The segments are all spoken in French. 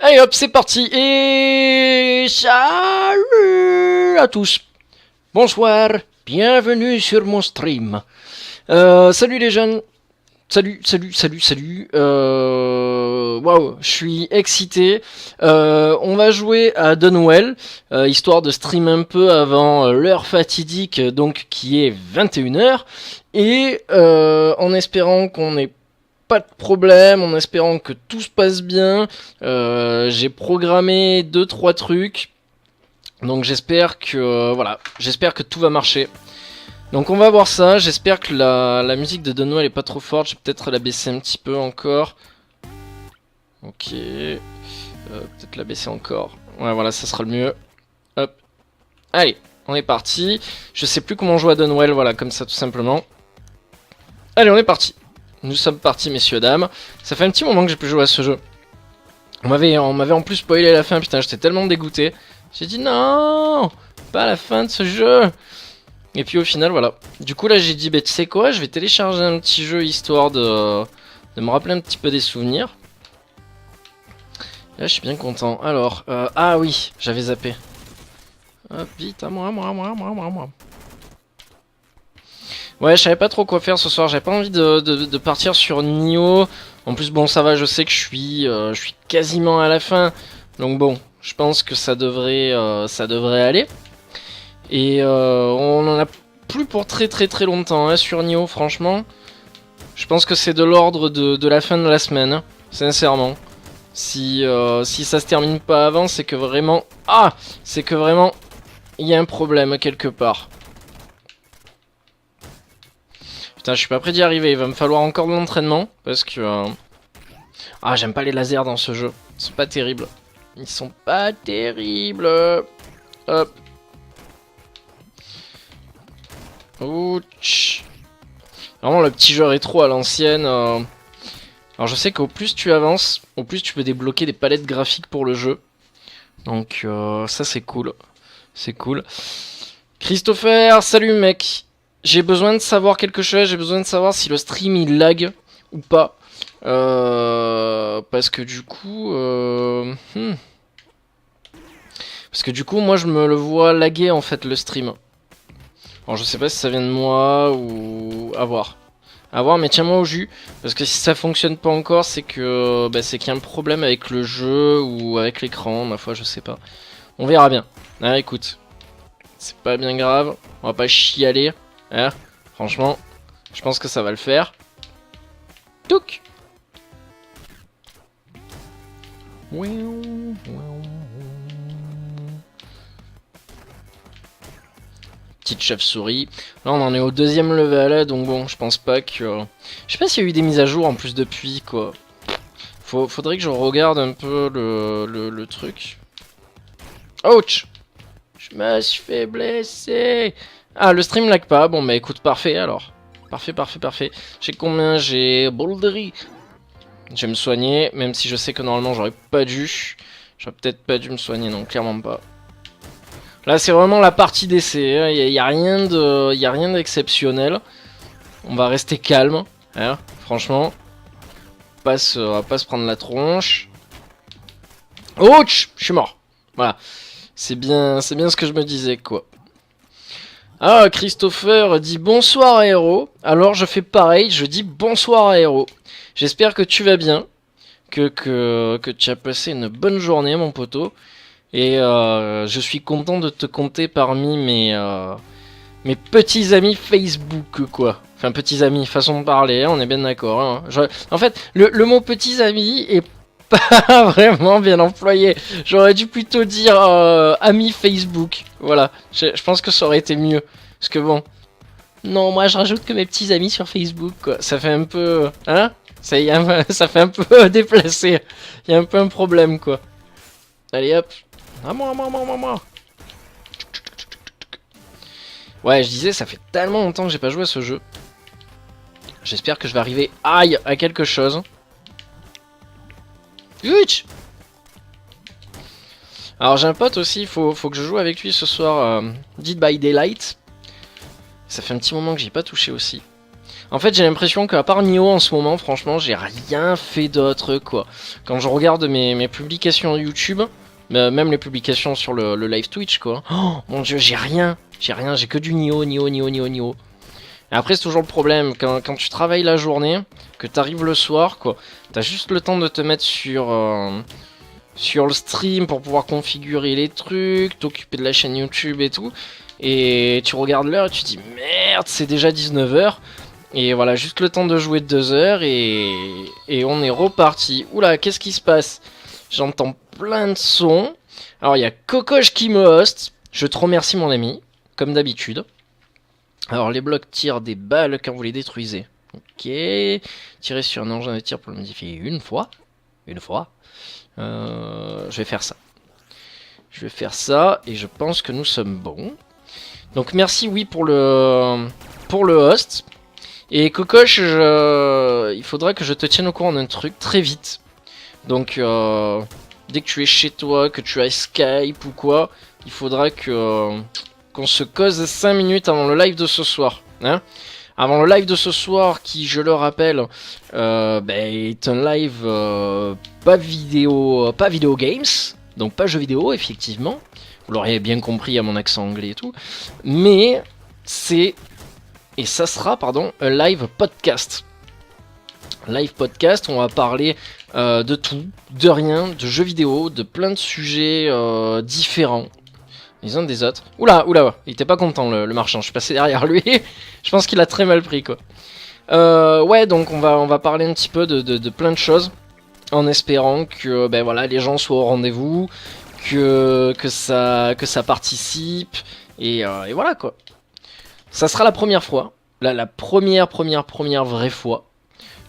Allez hop, c'est parti. Et salut à tous. Bonsoir, bienvenue sur mon stream. Salut les jeunes. Salut. Waouh, je suis excité. On va jouer à Dunwell, histoire de stream un peu avant l'heure fatidique, donc qui est 21h. Et en espérant qu'on ait pas de problème, en espérant que tout se passe bien. J'ai programmé 2-3 trucs. Donc j'espère que j'espère que tout va marcher. Donc on va voir ça, j'espère que la musique de Dunwell est pas trop forte, je vais peut-être la baisser un petit peu encore. Ok, peut-être la baisser encore. Ouais voilà, ça sera le mieux. Hop, allez, on est parti. Je sais plus comment jouer à Dunwell, voilà, comme ça tout simplement. Allez, on est parti. Nous sommes partis, messieurs, dames. Ça fait un petit moment que j'ai pu jouer à ce jeu. On m'avait en plus spoilé la fin, putain, j'étais tellement dégoûté. J'ai dit non, pas la fin de ce jeu. Et puis au final, voilà. Du coup, là, j'ai dit, bah, tu sais quoi, je vais télécharger un petit jeu histoire de me rappeler un petit peu des souvenirs. Là, je suis bien content. Alors, ah oui, j'avais zappé. Hop, vite, à moi. Ouais, je savais pas trop quoi faire ce soir, j'avais pas envie de partir sur Nioh. En plus, bon, ça va, je sais que je suis quasiment à la fin. Donc bon, je pense que ça devrait aller. Et on en a plus pour très longtemps hein, sur Nioh, franchement. Je pense que c'est de l'ordre de la fin de la semaine, hein, sincèrement. Si ça se termine pas avant, c'est que vraiment... Ah, c'est que vraiment, il y a un problème quelque part. Putain, je suis pas prêt d'y arriver, il va me falloir encore de l'entraînement, parce que... Ah, j'aime pas les lasers dans ce jeu, ils sont pas terribles. Ils sont pas terribles. Hop. Ouch. Vraiment le petit jeu rétro à l'ancienne. Alors je sais qu'au plus tu avances, au plus tu peux débloquer des palettes graphiques pour le jeu. Donc ça c'est cool. C'est cool. Christopher, salut mec. J'ai besoin de savoir quelque chose, j'ai besoin de savoir si le stream il lag ou pas. Parce que du coup... Parce que du coup moi je me le vois laguer en fait le stream. Alors je sais pas si ça vient de moi ou... à voir. À voir, mais tiens-moi au jus. Parce que si ça fonctionne pas encore, c'est que c'est qu'il y a un problème avec le jeu ou avec l'écran. Ma foi, je sais pas. On verra bien. Ah, écoute. C'est pas bien grave. On va pas chialer. Hein, franchement, je pense que ça va le faire. Touc. Petite chauve-souris. Là on en est au 2ème level, donc bon, je pense pas que... Je sais pas s'il y a eu des mises à jour en plus depuis, quoi. Faudrait que je regarde un peu le truc. Ouch! Je me suis fait blesser. Ah, le stream lag pas. Bon, bah écoute, parfait alors. Parfait. J'ai combien? J'ai... Bouldery. Je vais me soigner, même si je sais que normalement j'aurais pas dû. J'aurais peut-être pas dû me soigner, non, clairement pas. Là, c'est vraiment la partie d'essai. Hein. Il n'y a rien d'exceptionnel. On va rester calme. Hein. Franchement, on va pas se prendre la tronche. Ouch, je suis mort. Voilà. C'est bien ce que je me disais, quoi. Ah, Christopher dit bonsoir Aéro. Alors, je fais pareil. Je dis bonsoir Aéro. J'espère que tu vas bien. Que tu as passé une bonne journée, mon poteau. Et je suis content de te compter parmi mes petits amis Facebook, quoi. Enfin, petits amis, façon de parler, on est bien d'accord. Hein. En fait, le mot petits amis est pas vraiment bien employé. J'aurais dû plutôt dire amis Facebook. Voilà, je pense que ça aurait été mieux. Parce que bon... Non, moi je rajoute que mes petits amis sur Facebook, quoi. Ça fait un peu... Hein ça fait un peu déplacé. Il y a un peu un problème, quoi. Allez, hop. À moi. Ouais, je disais, ça fait tellement longtemps que j'ai pas joué à ce jeu. J'espère que je vais arriver aïe à quelque chose. Ouch. Alors j'ai un pote aussi, faut que je joue avec lui ce soir. Dead by Daylight. Ça fait un petit moment que j'y ai pas touché aussi. En fait, j'ai l'impression qu'à part Nioh en ce moment, franchement, j'ai rien fait d'autre, quoi. Quand je regarde mes publications YouTube, même les publications sur le live Twitch, quoi. Oh mon dieu, j'ai rien. J'ai que du Nioh, Nioh, Nioh, Nioh, Nioh. Et après, c'est toujours le problème, quand tu travailles la journée, que t'arrives le soir, quoi. T'as juste le temps de te mettre sur le stream pour pouvoir configurer les trucs, t'occuper de la chaîne YouTube et tout. Et tu regardes l'heure et tu te dis merde, c'est déjà 19 h. Et voilà, juste le temps de jouer 2 heures et on est reparti. Oula, qu'est-ce qui se passe? J'entends plein de sons. Alors il y a Cocoche qui me host. Je te remercie mon ami, comme d'habitude. Alors les blocs tirent des balles quand vous les détruisez. Ok. Tirer sur un engin de tir pour le modifier une fois. Une fois. Je vais faire ça. Je vais faire ça et je pense que nous sommes bons. Donc merci oui pour le host. Et Cocoche, il faudra que je te tienne au courant d'un truc très vite. Donc dès que tu es chez toi, que tu as Skype ou quoi, il faudra que qu'on se cause 5 minutes avant le live de ce soir. Hein, avant le live de ce soir qui, je le rappelle, est un live pas vidéo games, donc pas jeux vidéo effectivement. Vous l'aurez bien compris à mon accent anglais et tout. Mais c'est... Et ça sera, pardon, un live podcast. Live podcast, on va parler de tout, de rien, de jeux vidéo, de plein de sujets différents. Les uns des autres. Oula, il était pas content le marchand, je suis passé derrière lui. Je pense qu'il a très mal pris, quoi. Ouais, donc on va parler un petit peu de plein de choses. En espérant que voilà, les gens soient au rendez-vous, que ça participe. Et voilà, quoi. Ça sera la première fois. La première vraie fois.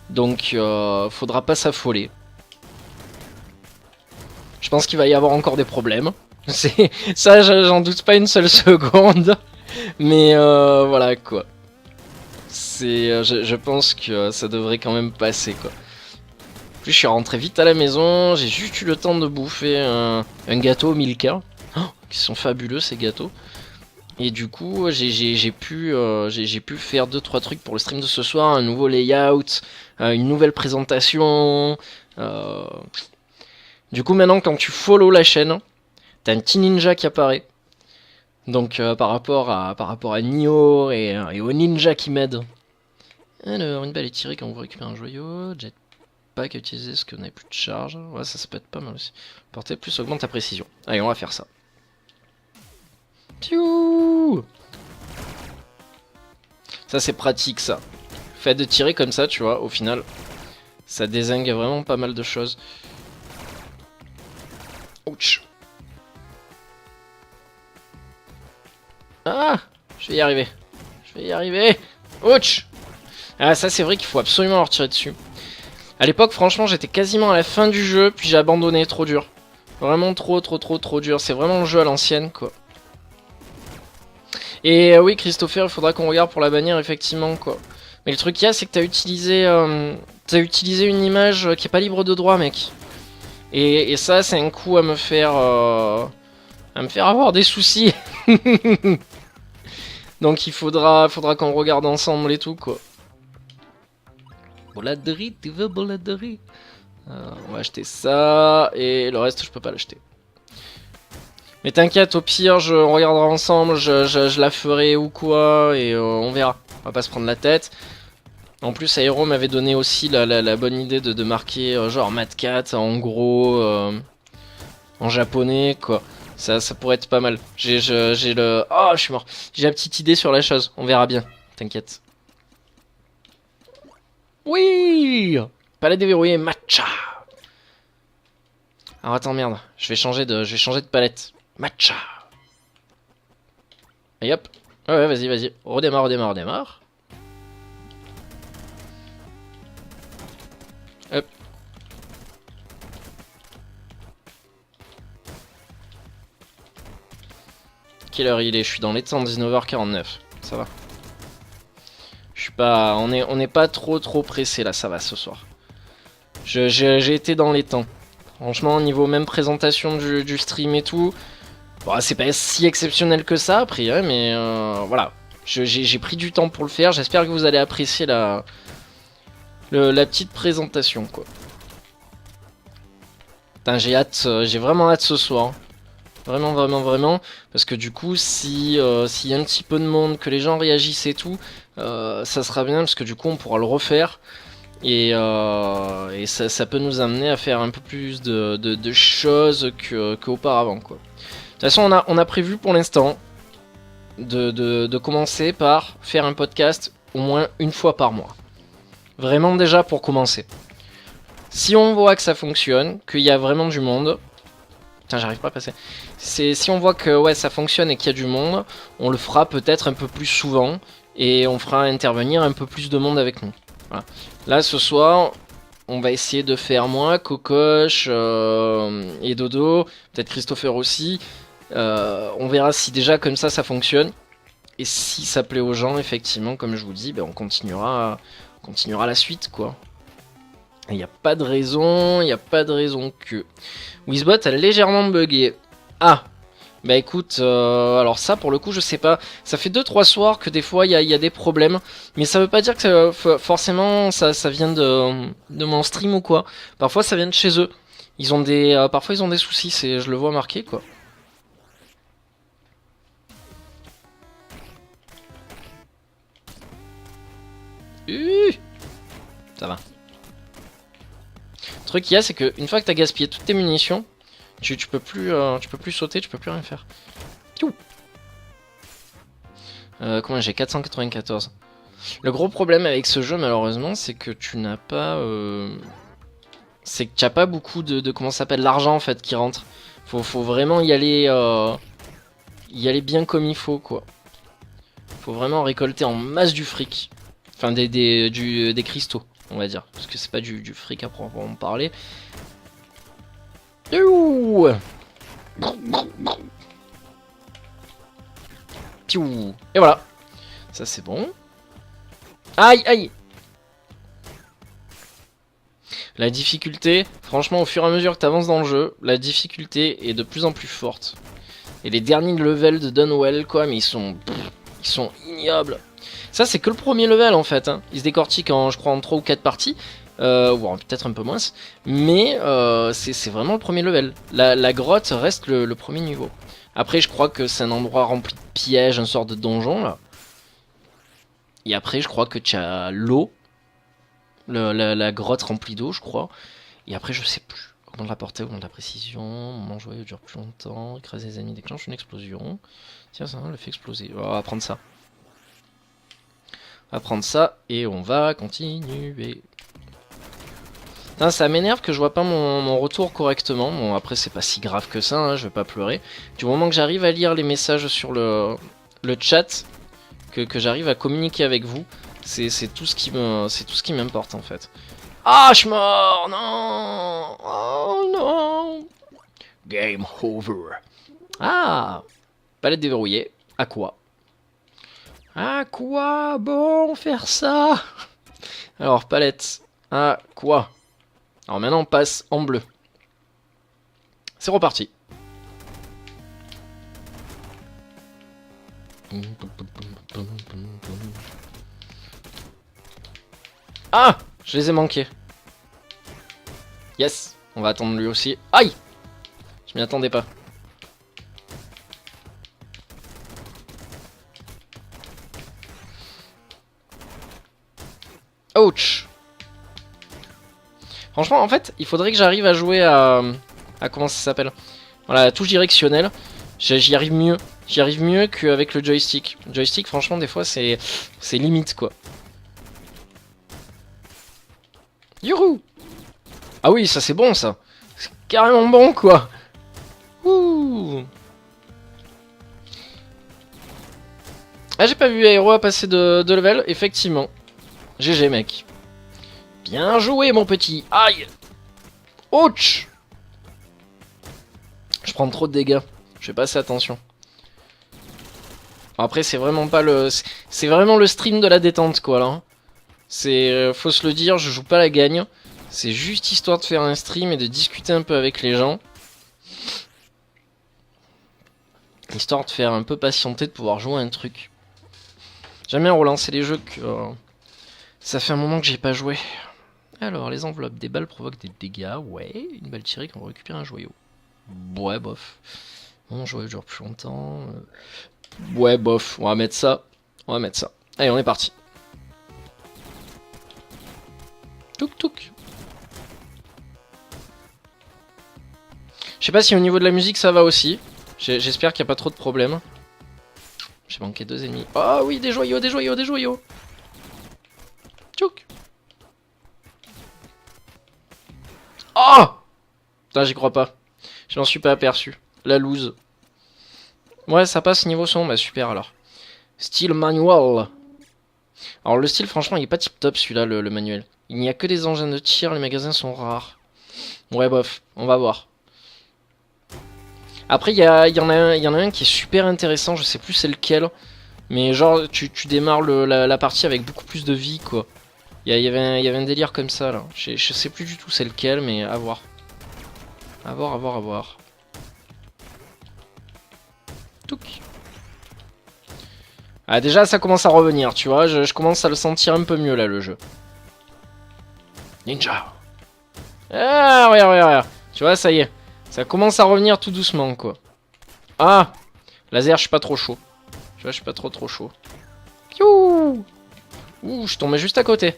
Donc faudra pas s'affoler. Je pense qu'il va y avoir encore des problèmes. Ça, j'en doute pas une seule seconde. Mais voilà, quoi. Je pense que ça devrait quand même passer, quoi. En plus, je suis rentré vite à la maison. J'ai juste eu le temps de bouffer un gâteau Milka. Oh, qui sont fabuleux, ces gâteaux. Et du coup, j'ai pu faire 2-3 trucs pour le stream de ce soir. Un nouveau layout, une nouvelle présentation. Du coup, maintenant, quand tu follow la chaîne, t'as un petit ninja qui apparaît. Donc, par rapport à Nioh et au ninja qui m'aide. Alors, une balle est tirée quand vous récupérez un joyau. Jetpack à utiliser ce que vous n'avez plus de charge. Ouais, ça peut être pas mal aussi. Portée plus augmente ta précision. Allez, on va faire ça. Piou! Ça c'est pratique ça. Le fait de tirer comme ça, tu vois, au final, ça dézingue vraiment pas mal de choses. Ouch. Ah! Je vais y arriver. Je vais y arriver. Ouch! Ah, ça c'est vrai qu'il faut absolument leur tirer dessus. À l'époque, franchement, j'étais quasiment à la fin du jeu, puis j'ai abandonné, trop dur. Vraiment trop dur. C'est vraiment le jeu à l'ancienne, quoi. Et oui, Christopher, il faudra qu'on regarde pour la bannière, effectivement, quoi. Mais le truc qu'il y a, c'est que t'as utilisé une image qui est pas libre de droit, mec. Et ça, c'est un coup à me faire avoir des soucis. Donc il faudra qu'on regarde ensemble et tout, quoi. Boladerie, tu veux boladerie? On va acheter ça, et le reste, je peux pas l'acheter. Mais t'inquiète, au pire, on regardera ensemble, je la ferai ou quoi, et on verra. On va pas se prendre la tête. En plus, Aero m'avait donné aussi la bonne idée de marquer genre Mad Cat en gros, en japonais, quoi. Ça pourrait être pas mal. J'ai le... Oh, je suis mort. J'ai la petite idée sur la chose, on verra bien. T'inquiète. Oui! Palais déverrouillé, matcha! Alors attends, merde. Je vais changer de palette. Matcha. Et hop. Ouais, vas-y. Redémarre. Hop. Quelle heure il est? Je suis dans les temps, 19h49. Ça va. Je suis pas... On est pas trop pressé là, ça va ce soir. J'ai été dans les temps. Franchement, au niveau même présentation du stream et tout... Bon, c'est pas si exceptionnel que ça après, hein, mais voilà. J'ai pris du temps pour le faire. J'espère que vous allez apprécier la petite présentation, quoi. Putain, j'ai hâte, j'ai vraiment hâte ce soir. Vraiment, vraiment, vraiment. Parce que du coup, s'il y a un petit peu de monde, que les gens réagissent et tout, ça sera bien parce que du coup, on pourra le refaire. Et ça peut nous amener à faire un peu plus de choses qu'auparavant, quoi. De toute façon, on a prévu pour l'instant de commencer par faire un podcast au moins une fois par mois. Vraiment déjà pour commencer. Si on voit que ça fonctionne, qu'il y a vraiment du monde... Putain, j'arrive pas à passer. Si on voit que ouais, ça fonctionne et qu'il y a du monde, on le fera peut-être un peu plus souvent et on fera intervenir un peu plus de monde avec nous. Voilà. Là, ce soir, on va essayer de faire moi, Cocoche et Dodo, peut-être Christopher aussi. On verra si déjà comme ça fonctionne. Et si ça plaît aux gens, effectivement, comme je vous dis, ben on continuera la suite, quoi. Il n'y a pas de raison, que... Wizbot a légèrement bugué. Ah, bah écoute, alors ça pour le coup je sais pas. Ça fait 2-3 soirs que des fois il y a des problèmes. Mais ça veut pas dire que forcément ça vient de mon stream ou quoi. Parfois ça vient de chez eux. Ils ont parfois ils ont des soucis, je le vois marqué, quoi. Ça va. Le truc qu'il y a, c'est que une fois que t'as gaspillé toutes tes munitions, tu peux plus sauter, tu peux plus rien faire. Piou. Combien j'ai 494. Le gros problème avec ce jeu, malheureusement, c'est que tu n'as pas... c'est que tu n'as pas beaucoup de comment ça s'appelle, l'argent en fait qui rentre. Faut vraiment y aller bien comme il faut, quoi. Faut vraiment récolter en masse du fric. Enfin des cristaux, on va dire. Parce que c'est pas du fric à proprement parler. Ouh. Piou. Et voilà. Ça c'est bon. Aïe, aïe. La difficulté, franchement, au fur et à mesure que tu avances dans le jeu, la difficulté est de plus en plus forte. Et les derniers levels de Dunwell, quoi, mais ils sont ignobles. Ça, c'est que le premier level, en fait. Hein. Il se décortique en, je crois, en 3 ou 4 parties. Ou peut-être un peu moins. Mais c'est vraiment le premier level. La grotte reste le premier niveau. Après, je crois que c'est un endroit rempli de pièges, une sorte de donjon, là. Et après, je crois que tu as l'eau. La grotte remplie d'eau, je crois. Et après, je sais plus. Augmente la portée, augmente la précision. Moment joyeux dure plus longtemps. Écraser les ennemis déclenche une explosion. Tiens, ça le fait exploser. On va prendre ça. On va prendre ça et on va continuer. Putain, ça m'énerve que je vois pas mon retour correctement. Bon, après, c'est pas si grave que ça, hein, je vais pas pleurer. Du moment que j'arrive à lire les messages sur le chat, que j'arrive à communiquer avec vous, c'est tout ce qui m'importe en fait. Ah, je suis mort. Non. Oh non. Game over. Ah. Palette déverrouillée. À quoi? À quoi bon faire ça? Alors, palette. À quoi? Alors maintenant, on passe en bleu. C'est reparti. Ah! Je les ai manqués. Yes! On va attendre lui aussi. Aïe! Je m'y attendais pas. Ouch! Franchement, en fait, il faudrait que j'arrive à jouer à comment ça s'appelle? Voilà, la touche directionnelle. J'y arrive mieux. J'y arrive mieux qu'avec le joystick. Le joystick, franchement, des fois, c'est limite, quoi. Youhou! Ah oui, ça c'est bon, ça. C'est carrément bon, quoi. Ouh! Ah, j'ai pas vu Aero à passer de level, effectivement. GG, mec. Bien joué, mon petit. Aïe! Ouch! Je prends trop de dégâts. Je fais pas assez attention. Après, c'est vraiment pas le... C'est vraiment le stream de la détente, quoi, là. C'est... faut se le dire, je joue pas la gagne. C'est juste histoire de faire un stream et de discuter un peu avec les gens. Histoire de faire un peu patienter, de pouvoir jouer à un truc. J'aime bien relancer les jeux que... ça fait un moment que j'ai pas joué. Alors, les enveloppes, des balles provoquent des dégâts. Ouais, une balle tirée quand on récupère un joyau. Ouais, bof. Mon joyau dure plus longtemps. Ouais, bof. On va mettre ça. On va mettre ça. Allez, on est parti. Touk touk. Je sais pas si au niveau de la musique ça va aussi. J'espère qu'il n'y a pas trop de problèmes. J'ai manqué 2 ennemis. Oh oui, des joyaux, des joyaux, des joyaux. Tchouk. Oh putain, j'y crois pas. Je m'en suis pas aperçu. La loose. Ouais, ça passe niveau son. Bah super alors. Style manual. Alors le style, franchement, il est pas tip top celui-là, le manuel. Il n'y a que des engins de tir, les magasins sont rares. Ouais, bof, on va voir. Après, il y en a un qui est super intéressant, je sais plus c'est lequel. Mais genre, tu démarres la partie avec beaucoup plus de vie, quoi. Il y avait un délire comme ça, là. Je sais plus du tout c'est lequel, mais à voir. À voir, à voir, à voir. Touc. Ah, déjà, ça commence à revenir, tu vois. Je commence à le sentir un peu mieux, là, le jeu. Ninja. Ah, regarde, regarde, regarde. Tu vois, ça y est. Ça commence à revenir tout doucement, quoi. Ah, laser, je suis pas trop chaud. Tu vois, je suis pas trop chaud. Piou. Ouh, je tombais juste à côté.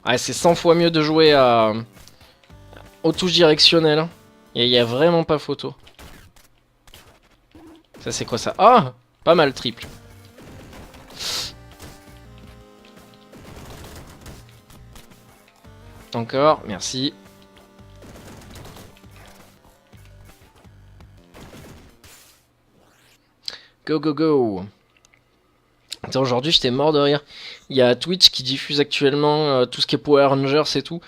Ah, c'est 100 fois mieux de jouer aux touches directionnelles. Il y a vraiment pas photo. Ça, c'est quoi ça? Ah, pas mal, triple. Encore, merci. Go, go, go. Attends, aujourd'hui, j'étais mort de rire. Il y a Twitch qui diffuse actuellement tout ce qui est Power Rangers et tout.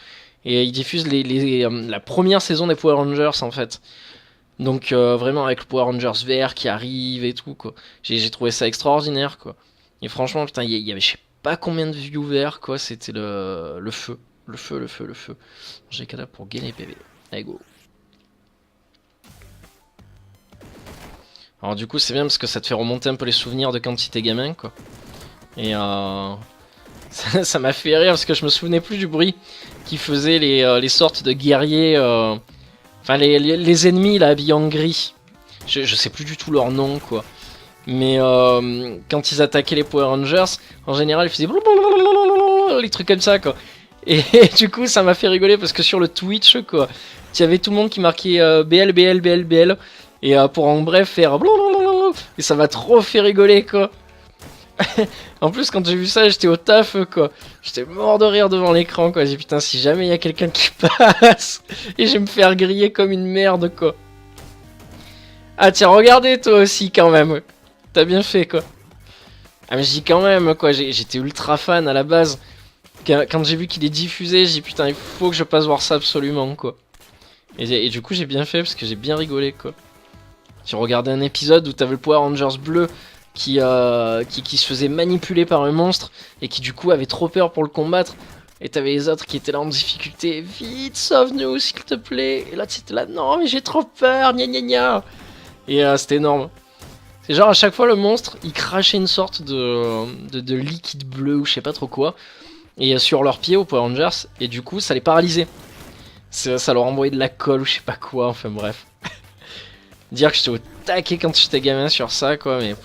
Et ils diffusent la première saison des Power Rangers, en fait. Donc, vraiment, avec le Power Rangers vert qui arrive et tout, quoi. J'ai trouvé ça extraordinaire, quoi. Et franchement, putain, il y avait je sais pas combien de viewers, quoi. C'était le feu. Le feu, le feu, le feu. J'ai cadavre pour gagner PV. Allez, go. Alors du coup c'est bien parce que ça te fait remonter un peu les souvenirs de quand tu étais gamin, quoi. Et ça m'a fait rire parce que je me souvenais plus du bruit qui faisait les sortes de guerriers, enfin les ennemis là habillés en gris. Je sais plus du tout leur nom, quoi. Mais quand ils attaquaient les Power Rangers, en général ils faisaient les trucs comme ça, quoi. Et du coup ça m'a fait rigoler parce que sur le Twitch, quoi, il y avait tout le monde qui marquait BL, BL, BL, BL. Et pour en bref faire blablabla, et ça m'a trop fait rigoler, quoi. En plus quand j'ai vu ça j'étais au taf, quoi. J'étais mort de rire devant l'écran, quoi. J'ai dit putain, si jamais il y a quelqu'un qui passe et je vais me faire griller comme une merde, quoi. Ah tiens, regardez toi aussi quand même. T'as bien fait, quoi. Ah mais je dis quand même, quoi. J'étais ultra fan à la base. Quand j'ai vu qu'il est diffusé, j'ai dit putain, il faut que je passe voir ça absolument, quoi. Et du coup j'ai bien fait parce que j'ai bien rigolé, quoi. J'ai regardé un épisode où t'avais le Power Rangers bleu qui se faisait manipuler par un monstre et qui du coup avait trop peur pour le combattre. Et t'avais les autres qui étaient là en difficulté. Vite, sauve-nous s'il te plaît. Et là tu étais là, non mais j'ai trop peur, gna gna gna. Et c'était énorme. C'est genre à chaque fois le monstre il crachait une sorte de liquide bleu ou je sais pas trop quoi. Et sur leurs pieds aux Power Rangers. Et du coup ça les paralysait. Ça leur envoyait de la colle ou je sais pas quoi, enfin bref. Dire que j'étais au taquet quand j'étais gamin sur ça, quoi, mais...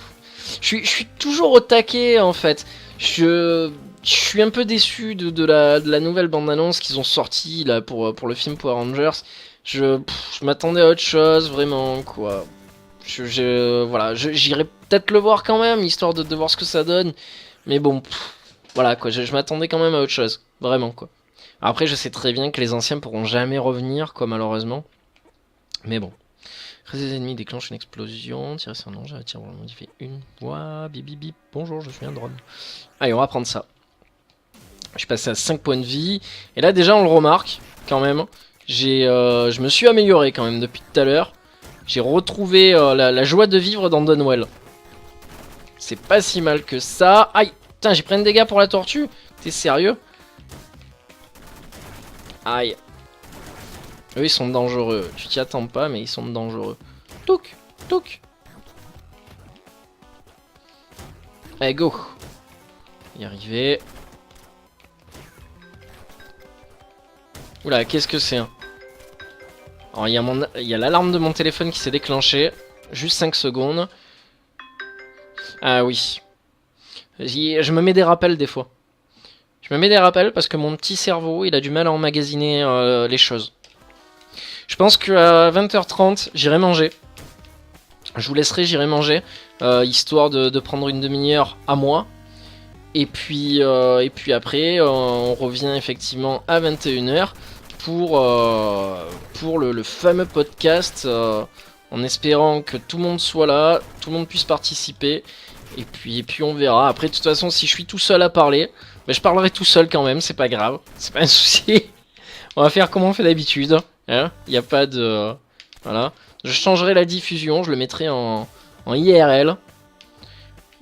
Je suis toujours au taquet, en fait. Je suis un peu déçu de la nouvelle bande-annonce qu'ils ont sortie, là, pour le film Power Rangers. Je m'attendais à autre chose, vraiment, quoi. Voilà, j'irai peut-être le voir quand même, histoire de voir ce que ça donne. Mais bon, voilà, quoi, je m'attendais quand même à autre chose. Vraiment, quoi. Après, je sais très bien que les anciens pourront jamais revenir, quoi, malheureusement. Mais bon. Les ennemis déclenchent une explosion, tirer sur un engin, tir pour modifier une. Ouah, bip bip bip, bonjour, je suis un drone. Allez, on va prendre ça. Je suis passé à 5 points de vie. Et là, déjà, on le remarque, quand même. Je me suis amélioré, quand même, depuis tout à l'heure. J'ai retrouvé la joie de vivre dans Dunwell. C'est pas si mal que ça. Aïe, putain, j'ai pris un dégât pour la tortue. T'es sérieux? Aïe. Eux ils sont dangereux, tu t'y attends pas mais ils sont dangereux. Touc, touc. Allez, go. Y arriver. Oula, qu'est-ce que c'est hein? Alors, il y a l'alarme de mon téléphone qui s'est déclenchée. Juste 5 secondes. Ah oui. Je me mets des rappels des fois. Je me mets des rappels parce que mon petit cerveau, il a du mal à emmagasiner les choses. Je pense qu'à 20h30, j'irai manger. Je vous laisserai, j'irai manger. Histoire de prendre une demi-heure à moi. Et puis après, on revient effectivement à 21h pour le fameux podcast. En espérant que tout le monde soit là, tout le monde puisse participer. Et puis on verra. Après, de toute façon, si je suis tout seul à parler, ben, je parlerai tout seul quand même, c'est pas grave. C'est pas un souci. On va faire comme on fait d'habitude. Hein, y a pas de... Voilà. Je changerai la diffusion, je le mettrai en IRL.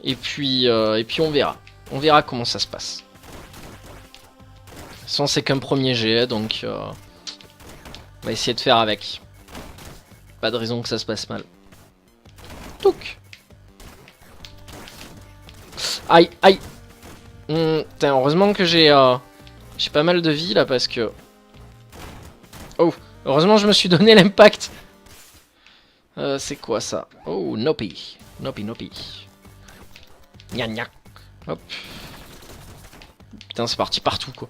Et puis on verra. On verra comment ça se passe. De toute façon, c'est qu'un premier jet, donc... on va essayer de faire avec. Pas de raison que ça se passe mal. Touc. Aïe, aïe. Putain, heureusement que j'ai pas mal de vie là parce que... Oh, heureusement je me suis donné l'impact. C'est quoi ça? Oh, Nopi. Nopi, Nopi. Gna gna. Hop. Putain, c'est parti partout quoi.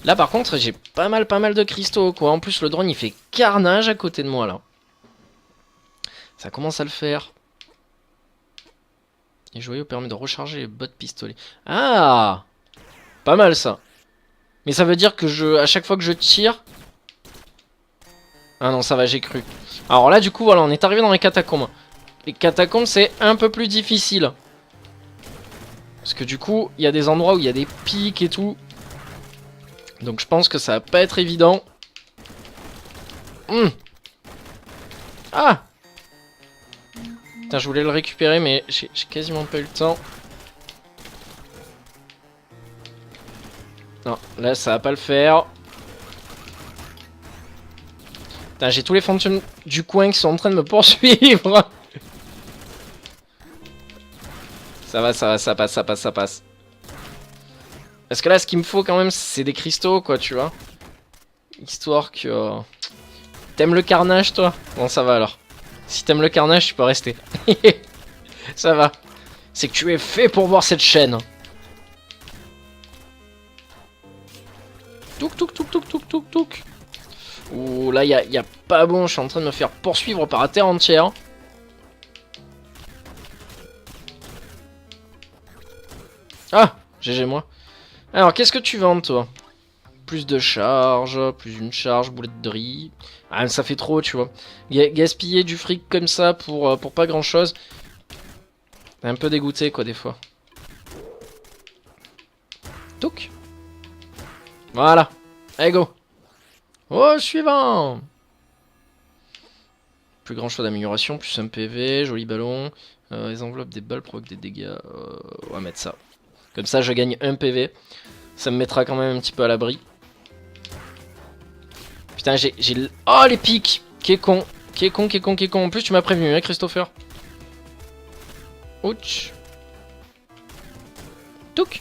Là par contre, j'ai pas mal de cristaux quoi. En plus, le drone il fait carnage à côté de moi là. Ça commence à le faire. Les joyaux permettent de recharger les bottes pistolets. Ah! Pas mal ça. Mais ça veut dire que à chaque fois que je tire... Ah non, ça va, j'ai cru. Alors là, du coup, voilà, on est arrivé dans les catacombes. Les catacombes, c'est un peu plus difficile. Parce que du coup, il y a des endroits où il y a des pics et tout. Donc je pense que ça va pas être évident. Ah! Putain, je voulais le récupérer, mais j'ai quasiment pas eu le temps. Non, là, ça va pas le faire. Putain, j'ai tous les fantômes du coin qui sont en train de me poursuivre. Ça va, ça passe, ça passe, ça passe. Parce que là, ce qu'il me faut quand même, c'est des cristaux, quoi, tu vois. Histoire que... T'aimes le carnage, toi? Bon, ça va alors. Si t'aimes le carnage, tu peux rester. Ça va. C'est que tu es fait pour voir cette chaîne. Touk, touk, touk, touk, touk, touk, touk. Ouh, là, y a pas bon. Je suis en train de me faire poursuivre par la terre entière. Ah, GG moi. Alors, qu'est-ce que tu vends, toi? Plus de charge, plus une charge, boulette de riz. Ah, ça fait trop, tu vois. Gaspiller du fric comme ça pour pas grand-chose. Un peu dégoûté, quoi, des fois. Touc. Voilà. Allez, go. Oh, suivant. Plus grand choix d'amélioration, plus un PV, joli ballon. Les enveloppes des balles provoquent des dégâts. On va mettre ça. Comme ça, je gagne un PV. Ça me mettra quand même un petit peu à l'abri. Putain, j'ai... Oh, les pics. Qui est con. Qui est con, qui est con, qui est con. En plus, tu m'as prévenu, hein, Christopher. Ouch. Touc.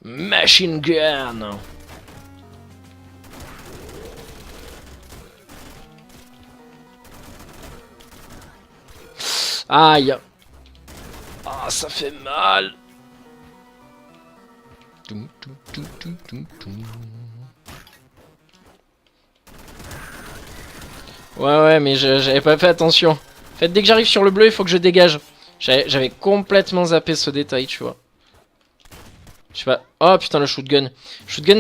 Machine gun. Aïe. Ah, ça fait mal. Ouais, mais j'avais pas fait attention. En fait, dès que j'arrive sur le bleu, il faut que je dégage. J'avais complètement zappé ce détail, tu vois. Je sais pas. Oh putain, le shotgun. Shotgun,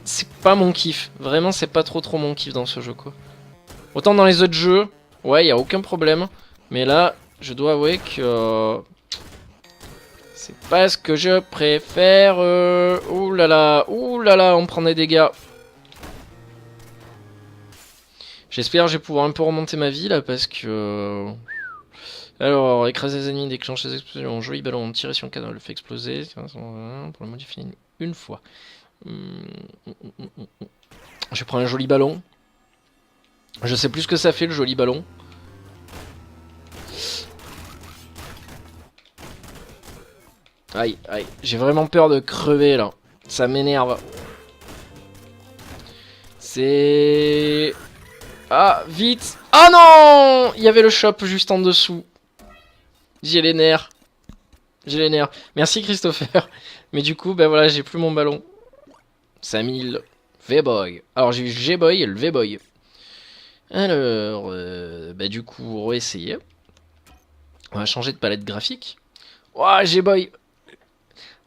c'est pas mon kiff. Vraiment, c'est pas trop mon kiff dans ce jeu, quoi. Autant dans les autres jeux, ouais, y a aucun problème. Mais là, je dois avouer que... c'est pas ce que je préfère. Ouh là là, on prend des dégâts. J'espère que je vais pouvoir un peu remonter ma vie là parce que... Alors, écraser les ennemis, déclencher les explosions, joli ballon, tirer sur le cadavre, le fait exploser, pour le modifier une fois. Je prends un joli ballon. Je sais plus ce que ça fait le joli ballon. Aïe, aïe. J'ai vraiment peur de crever, là. Ça m'énerve. C'est... Ah, vite. Ah non! Il y avait le shop juste en dessous. J'ai les nerfs. J'ai les nerfs. Merci Christopher. Mais du coup, ben voilà, j'ai plus mon ballon. 5000. V-Boy. Alors j'ai eu G-Boy et le V-Boy. Alors, bah du coup, on va essayer. On va changer de palette graphique. Ouah, G-Boy.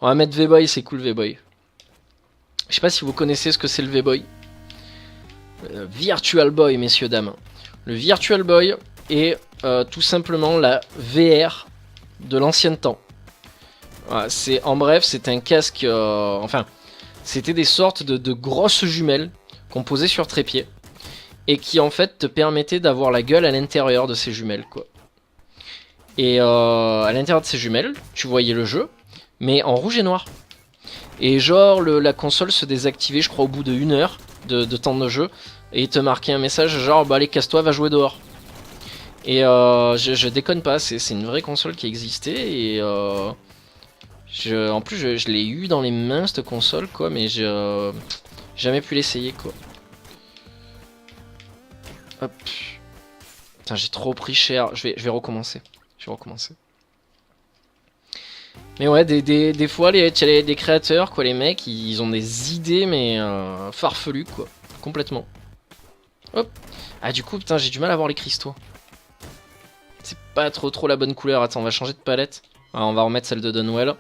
On va mettre V-Boy, c'est cool V-Boy. Je sais pas si vous connaissez ce que c'est le V-Boy. Virtual Boy, messieurs, dames. Le Virtual Boy est tout simplement la VR de l'ancien temps. Voilà, en bref, c'est un casque... enfin, c'était des sortes de grosses jumelles qu'on posait sur trépied. Et qui en fait te permettaient d'avoir la gueule à l'intérieur de ces jumelles, quoi. Et à l'intérieur de ces jumelles, tu voyais le jeu, mais en rouge et noir. Et genre, la console se désactivait, je crois, au bout de 1 heure de temps de jeu. Et il te marquait un message genre, bah allez, casse-toi, va jouer dehors. Et je déconne pas, c'est une vraie console qui existait. Et en plus, je l'ai eu dans les mains, cette console, quoi, mais j'ai jamais pu l'essayer, quoi. Hop. Putain, j'ai trop pris cher. Je vais recommencer. Je vais recommencer. Mais ouais, des fois, les créateurs, quoi, les mecs, ils ont des idées, mais farfelues, quoi. Complètement. Hop. Ah, du coup, putain, j'ai du mal à voir les cristaux. C'est pas trop la bonne couleur. Attends, on va changer de palette. Ah, on va remettre celle de Dunwell.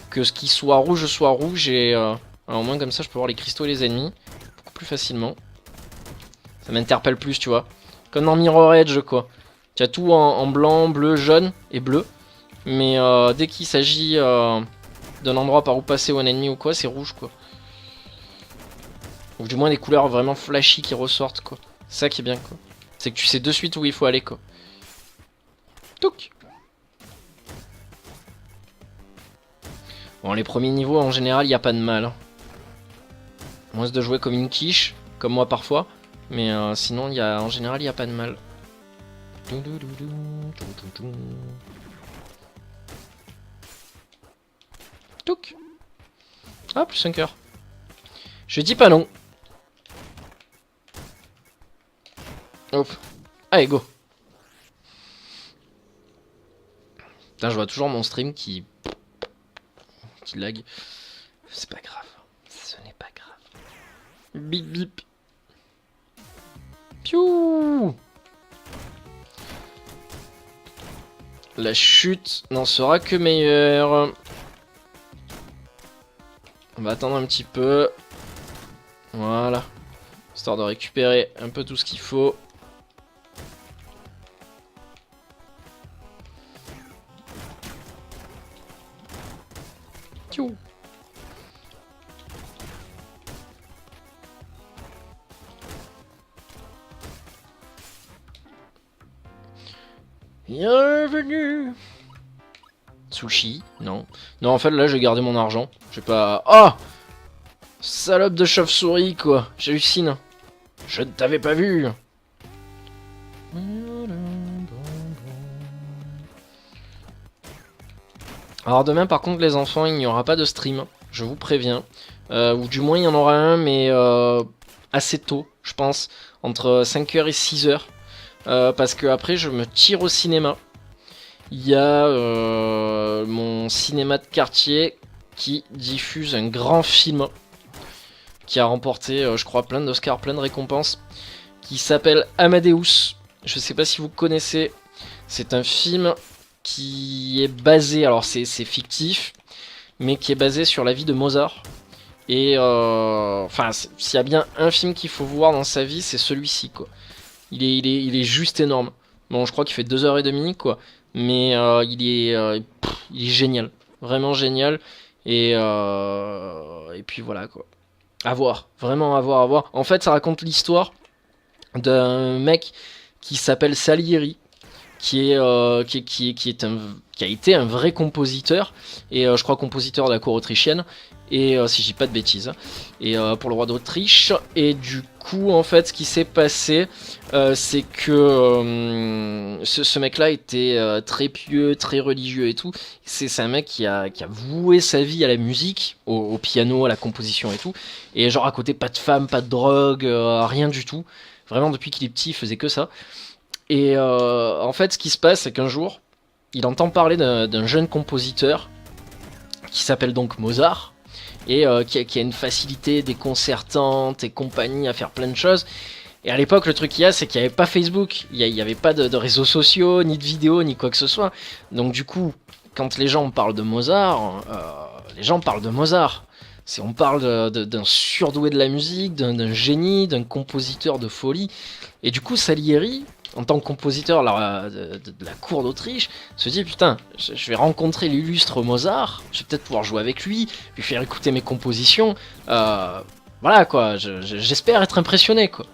Que ce qui soit rouge, et au moins, comme ça, je peux voir les cristaux et les ennemis. Beaucoup plus facilement. Ça m'interpelle plus, tu vois. Comme dans Mirror Edge, quoi. Tu as tout en blanc, bleu, jaune et bleu. Mais dès qu'il s'agit d'un endroit par où passer ou un ennemi ou quoi, c'est rouge, quoi. Ou du moins des couleurs vraiment flashy qui ressortent, quoi. C'est ça qui est bien, quoi. C'est que tu sais de suite où il faut aller, quoi. Touc. Bon, les premiers niveaux, en général, il n'y a pas de mal. Hein. Moins de jouer comme une quiche, comme moi parfois. Mais sinon, en général, il n'y a pas de mal. Touc. Ah, plus 5 heures. Je dis pas non. Hop. Allez, go. Putain, je vois toujours mon stream qui lag. C'est pas grave. Ce n'est pas grave. Bip bip. Piou. La chute n'en sera que meilleure. On va attendre un petit peu. Voilà. Histoire de récupérer un peu tout ce qu'il faut. Tchou. Bienvenue. Sushi, non. Non, en fait, là, j'ai gardé mon argent. J'ai pas... Oh, salope de chauve-souris, quoi. J'hallucine. Je ne t'avais pas vu. Alors demain, par contre, les enfants, il n'y aura pas de stream. Je vous préviens. Ou du moins, il y en aura un, mais assez tôt, je pense. Entre 5h et 6h. Parce que après, je me tire au cinéma. Il y a mon cinéma de quartier qui diffuse un grand film qui a remporté, je crois, plein d'Oscars, plein de récompenses, qui s'appelle Amadeus. Je sais pas si vous connaissez. C'est un film qui est basé, alors c'est fictif, mais qui est basé sur la vie de Mozart. Et enfin, s'il y a bien un film qu'il faut voir dans sa vie, c'est celui-ci, quoi. Il est juste énorme. Bon, je crois qu'il fait 2h30, quoi. Mais il est génial. Vraiment génial. Et puis voilà, quoi. À voir. Vraiment à voir, à voir. En fait, ça raconte l'histoire d'un mec qui s'appelle Salieri, qui a été un vrai compositeur, et je crois compositeur de la cour autrichienne, et si je dis pas de bêtises, et pour le roi d'Autriche. Et du coup, en fait, ce qui s'est passé, c'est que ce mec-là était très pieux, très religieux et tout. C'est un mec qui a voué sa vie à la musique, au piano, à la composition et tout. Et genre à côté, pas de femme, pas de drogue, rien du tout. Vraiment, depuis qu'il est petit, il faisait que ça. Et en fait, ce qui se passe, c'est qu'un jour, il entend parler d'un jeune compositeur qui s'appelle donc Mozart, et qui a une facilité déconcertante et compagnie à faire plein de choses. Et à l'époque, le truc qu'il y a, c'est qu'il n'y avait pas Facebook, il n'y avait pas de réseaux sociaux, ni de vidéos, ni quoi que ce soit. Donc du coup, quand les gens parlent de Mozart, les gens parlent de Mozart. On parle d'un surdoué de la musique, d'un génie, d'un compositeur de folie. Et du coup, Salieri, en tant que compositeur de la cour d'Autriche, se dit putain, je vais rencontrer l'illustre Mozart, je vais peut-être pouvoir jouer avec lui, lui faire écouter mes compositions. Voilà quoi, j'espère être impressionné quoi.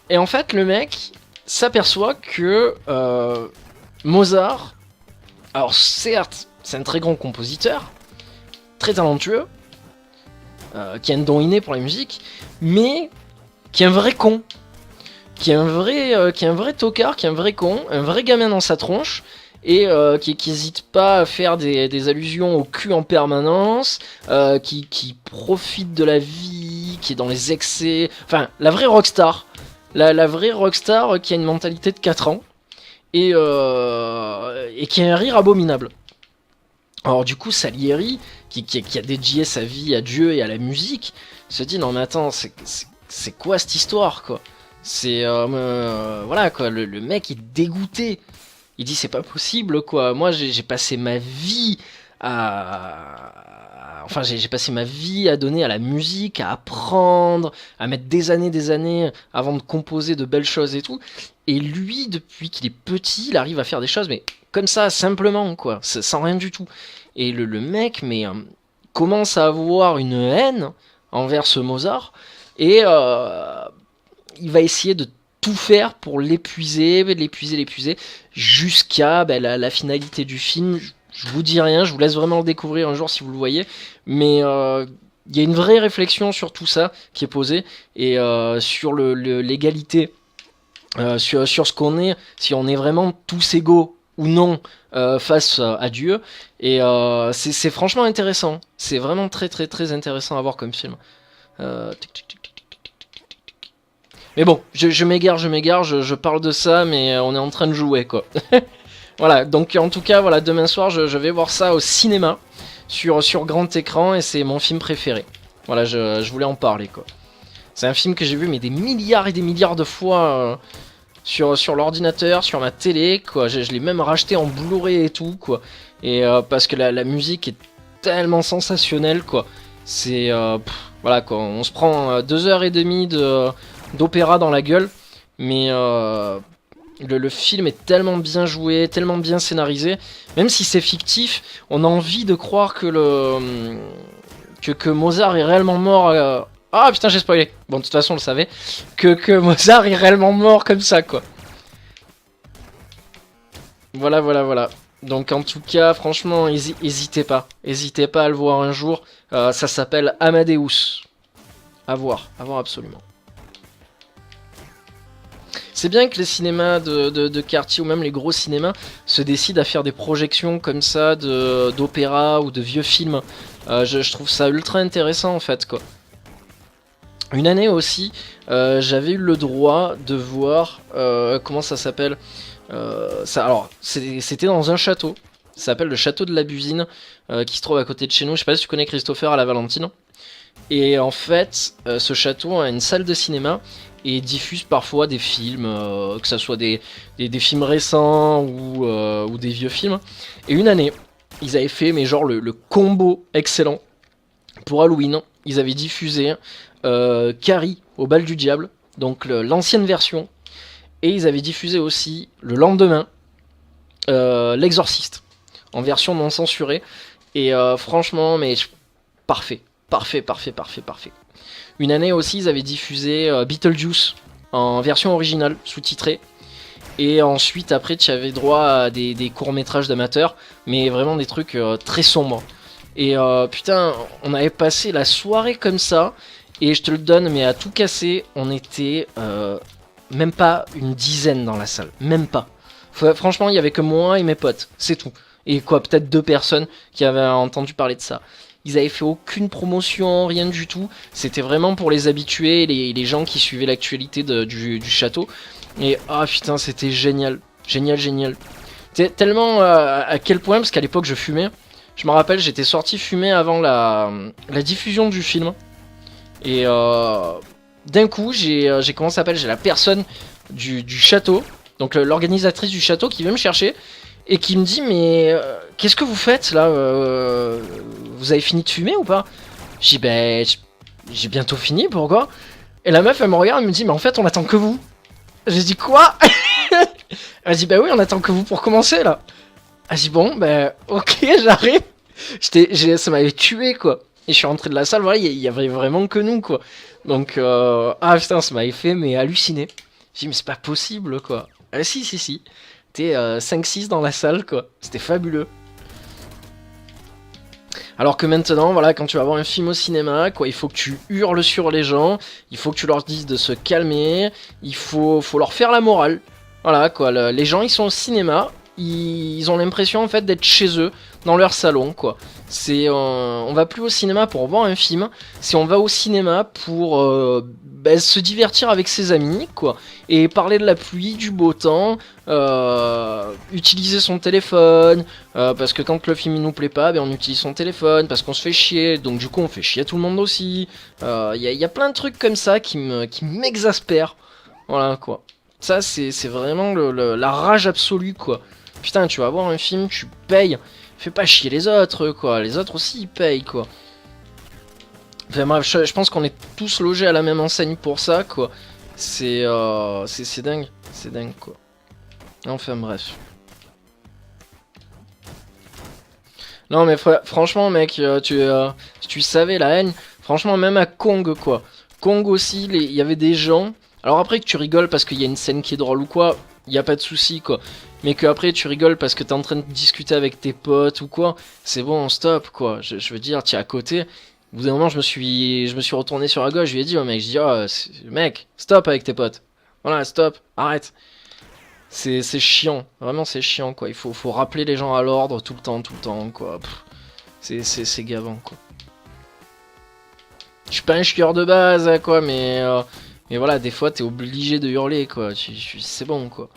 Et en fait, le mec s'aperçoit que Mozart, alors certes, c'est un très grand compositeur, très talentueux, qui a un don inné pour la musique, mais qui est un vrai con. Qui est un vrai tocard, qui est un vrai con, un vrai gamin dans sa tronche, et qui hésite pas à faire des allusions au cul en permanence, qui profite de la vie, qui est dans les excès, enfin la vraie rockstar, la vraie rockstar qui a une mentalité de 4 ans, et qui a un rire abominable. Alors du coup Salieri, qui a dédié sa vie à Dieu et à la musique, se dit non mais attends, c'est quoi cette histoire quoi? C'est voilà quoi, le mec est dégoûté. Il dit c'est pas possible quoi. Moi j'ai passé ma vie enfin j'ai passé ma vie à donner à la musique, à apprendre, à mettre des années avant de composer de belles choses et tout. Et lui, depuis qu'il est petit, il arrive à faire des choses mais comme ça simplement quoi, sans rien du tout. Et le mec mais commence à avoir une haine envers ce Mozart, et il va essayer de tout faire pour l'épuiser, jusqu'à la finalité du film. Je vous dis rien, je vous laisse vraiment le découvrir un jour si vous le voyez, mais il y a une vraie réflexion sur tout ça qui est posée, et sur l'égalité, sur ce qu'on est, si on est vraiment tous égaux ou non face à Dieu, et c'est franchement intéressant, c'est vraiment très très très intéressant à voir comme film. Mais bon, je m'égare, je parle de ça, mais on est en train de jouer, quoi. Voilà, donc en tout cas, voilà, demain soir, je vais voir ça au cinéma, sur grand écran, et c'est mon film préféré. Voilà, je voulais en parler, quoi. C'est un film que j'ai vu, mais des milliards et des milliards de fois sur l'ordinateur, sur ma télé, quoi. Je l'ai même racheté en Blu-ray et tout, quoi. Et parce que la musique est tellement sensationnelle, quoi. C'est... voilà, quoi, on se prend 2h30 d'opéra dans la gueule, mais le film est tellement bien joué, tellement bien scénarisé, même si c'est fictif, on a envie de croire que que Mozart est réellement mort. Ah putain, j'ai spoilé. Bon, de toute façon on le savait, que Mozart est réellement mort comme ça quoi. Voilà. Donc en tout cas, franchement, hésitez pas à le voir un jour. Ça s'appelle Amadeus. À voir absolument. C'est bien que les cinémas de quartier, ou même les gros cinémas, se décident à faire des projections comme ça d'opéra ou de vieux films. Je trouve ça ultra intéressant en fait quoi. Une année aussi, j'avais eu le droit de voir, comment ça s'appelle, alors c'était dans un château, ça s'appelle le château de la Busine, qui se trouve à côté de chez nous. Je sais pas si tu connais Christopher à la Valentine. Et en fait, ce château a une salle de cinéma et diffuse parfois des films, que ce soit des films récents ou des vieux films. Et une année, ils avaient fait mais genre le combo excellent pour Halloween. Ils avaient diffusé Carrie au bal du diable, donc l'ancienne version, et ils avaient diffusé aussi le lendemain L'Exorciste en version non censurée. Et franchement, mais parfait. Une année aussi, ils avaient diffusé Beetlejuice en version originale, sous-titrée. Et ensuite, après, tu avais droit à des courts-métrages d'amateurs, mais vraiment des trucs très sombres. Et putain, on avait passé la soirée comme ça, et je te le donne, mais à tout casser, on était même pas une dizaine dans la salle. Même pas. Franchement, il y avait que moi et mes potes, c'est tout. Et quoi, peut-être 2 personnes qui avaient entendu parler de ça. Ils avaient fait aucune promotion, rien du tout. C'était vraiment pour les habitués, les gens qui suivaient l'actualité du château. Et ah putain, c'était génial. Génial, génial. Tellement à quel point, parce qu'à l'époque je fumais. Je me rappelle, j'étais sorti fumer avant la diffusion du film. Et d'un coup, j'ai comment ça s'appelle, j'ai la personne du château, donc l'organisatrice du château qui vient me chercher et qui me dit mais qu'est-ce que vous faites là vous avez fini de fumer ou pas? Je dis ben j'ai bientôt fini, pourquoi? Et la meuf elle me regarde et me dit mais en fait on attend que vous. J'ai dit quoi? Elle dit bah oui on attend que vous pour commencer là. Elle dit bon ben ok j'arrive. Ça m'avait tué quoi. Et je suis rentré de la salle, voilà, il y avait vraiment que nous quoi. Donc ah putain ça m'avait fait mais halluciner. J'ai dit mais c'est pas possible quoi. Ah si. T'es 5-6 dans la salle quoi. C'était fabuleux. Alors que maintenant, voilà, quand tu vas voir un film au cinéma, quoi, il faut que tu hurles sur les gens, il faut que tu leur dises de se calmer, il faut leur faire la morale. Voilà, quoi, les gens, ils sont au cinéma, ils ont l'impression, en fait, d'être chez eux, dans leur salon, quoi. On va plus au cinéma pour voir un film, c'est on va au cinéma pour se divertir avec ses amis, quoi. Et parler de la pluie, du beau temps, utiliser son téléphone, parce que quand le film il nous plaît pas, ben on utilise son téléphone, parce qu'on se fait chier, donc du coup on fait chier tout le monde aussi. Y a plein de trucs comme ça qui m'exaspèrent. Voilà quoi. Ça c'est vraiment la rage absolue quoi. Putain, tu vas voir un film, tu payes, fais pas chier les autres quoi. Les autres aussi ils payent quoi. Enfin bref, je pense qu'on est tous logés à la même enseigne pour ça quoi. C'est dingue, c'est dingue quoi. Enfin bref. Non mais franchement mec, si tu savais la haine, franchement même à Kong quoi. Kong aussi, il y avait des gens. Alors après que tu rigoles parce qu'il y a une scène qui est drôle ou quoi, il y a pas de souci quoi. Mais que après tu rigoles parce que t'es en train de discuter avec tes potes ou quoi, c'est bon, stop quoi. Je veux dire, t'es à côté. Au bout d'un moment, je me suis retourné sur la gauche, je lui ai dit au mec, je dis oh, mec, stop avec tes potes. Voilà, stop, arrête. C'est chiant, vraiment c'est chiant quoi. Il faut rappeler les gens à l'ordre tout le temps quoi. C'est gavant quoi. Je suis pas un chieur de base quoi, mais voilà, des fois t'es obligé de hurler quoi. C'est bon quoi.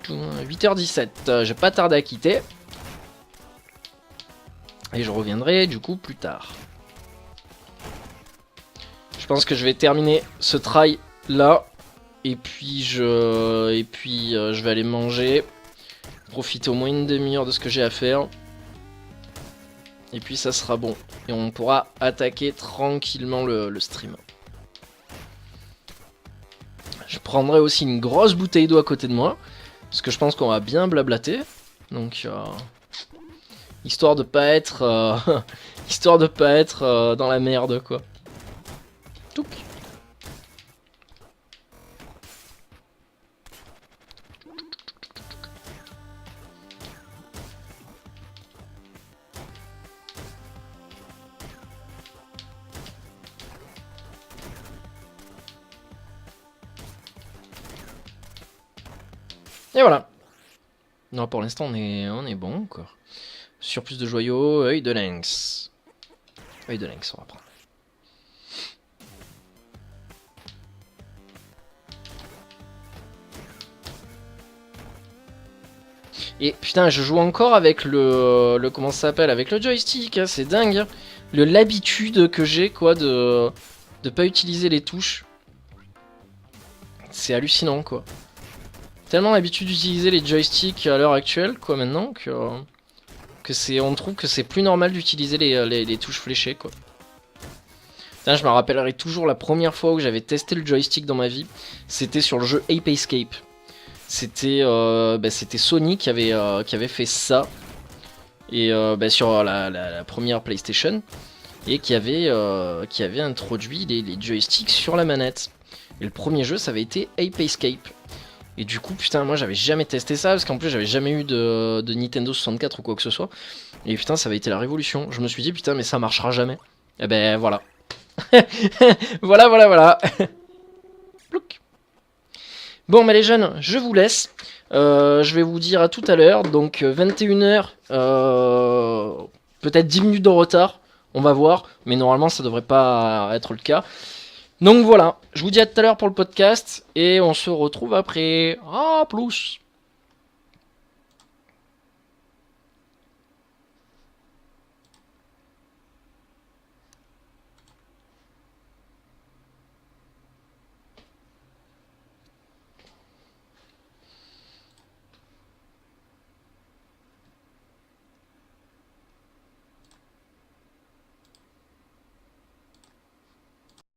8h17, j'ai pas tardé à quitter. Et je reviendrai du coup plus tard. Je pense que je vais terminer ce try là. Et puis je vais aller manger. Profiter au moins une demi-heure de ce que j'ai à faire. Et puis ça sera bon. Et on pourra attaquer tranquillement le stream. Je prendrai aussi une grosse bouteille d'eau à côté de moi. Parce que je pense qu'on va bien blablater. Donc histoire de pas être dans la merde quoi. Touc. Et voilà. Non, pour l'instant on est bon encore. Surplus de joyaux, œil de lynx. Œil de lynx, on va prendre. Et putain, je joue encore avec le comment ça s'appelle, avec le joystick, hein, c'est dingue. Hein. L'habitude que j'ai quoi de pas utiliser les touches. C'est hallucinant quoi. Tellement l'habitude d'utiliser les joysticks à l'heure actuelle quoi maintenant que on trouve que c'est plus normal d'utiliser les touches fléchées quoi. Putain, je me rappellerai toujours la première fois où j'avais testé le joystick dans ma vie, c'était sur le jeu Ape Escape. C'était Sony qui avait fait ça et sur la première PlayStation et qui avait introduit les joysticks sur la manette. Et le premier jeu, ça avait été Ape Escape. Et du coup, putain, moi j'avais jamais testé ça, parce qu'en plus j'avais jamais eu de Nintendo 64 ou quoi que ce soit. Et putain, ça avait été la révolution. Je me suis dit, putain, mais ça marchera jamais. Et ben voilà. Voilà. Plouc. Bon, mais les jeunes, je vous laisse. Je vais vous dire à tout à l'heure. Donc 21h, peut-être 10 minutes de retard. On va voir. Mais normalement, ça devrait pas être le cas. Donc voilà, je vous dis à tout à l'heure pour le podcast. Et on se retrouve après. À plus.